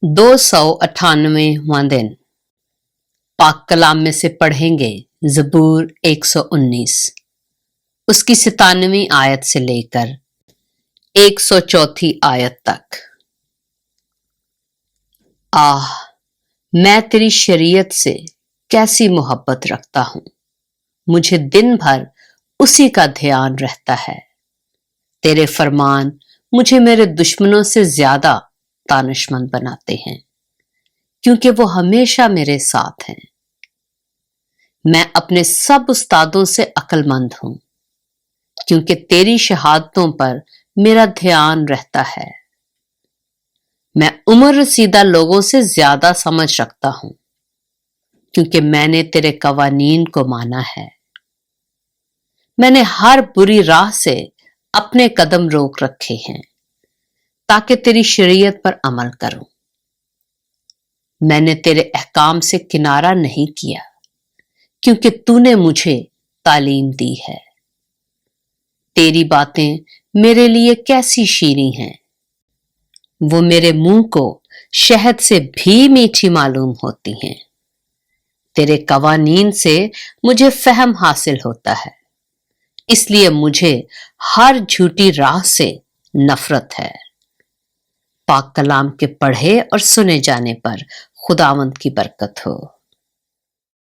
298वां दिन पाक कलाम में से पढ़ेंगे ज़बूर 119 उसकी 97वीं आयत से लेकर 104 आयत तक। आह, मैं तेरी शरीयत से कैसी मोहब्बत रखता हूं, मुझे दिन भर उसी का ध्यान रहता है। तेरे फरमान मुझे मेरे दुश्मनों से ज्यादा दानिशमंद बनाते हैं, क्योंकि वो हमेशा मेरे साथ हैं। मैं अपने सब उस्तादों से अक्लमंद हूं, क्योंकि तेरी शहादतों पर मेरा ध्यान रहता है। मैं उम्र रसीदा लोगों से ज्यादा समझ रखता हूं, क्योंकि मैंने तेरे कवानीन को माना है। मैंने हर बुरी राह से अपने कदम रोक रखे हैं, ताकि तेरी शरीयत पर अमल करूं। मैंने तेरे अहकाम से किनारा नहीं किया, क्योंकि तूने मुझे तालीम दी है। तेरी बातें मेरे लिए कैसी शीरीं हैं, वो मेरे मुंह को शहद से भी मीठी मालूम होती हैं। तेरे कवानीन से मुझे फहम हासिल होता है, इसलिए मुझे हर झूठी राह से नफरत है। पाक कलाम के पढ़े और सुने जाने पर खुदावंद की बरकत हो।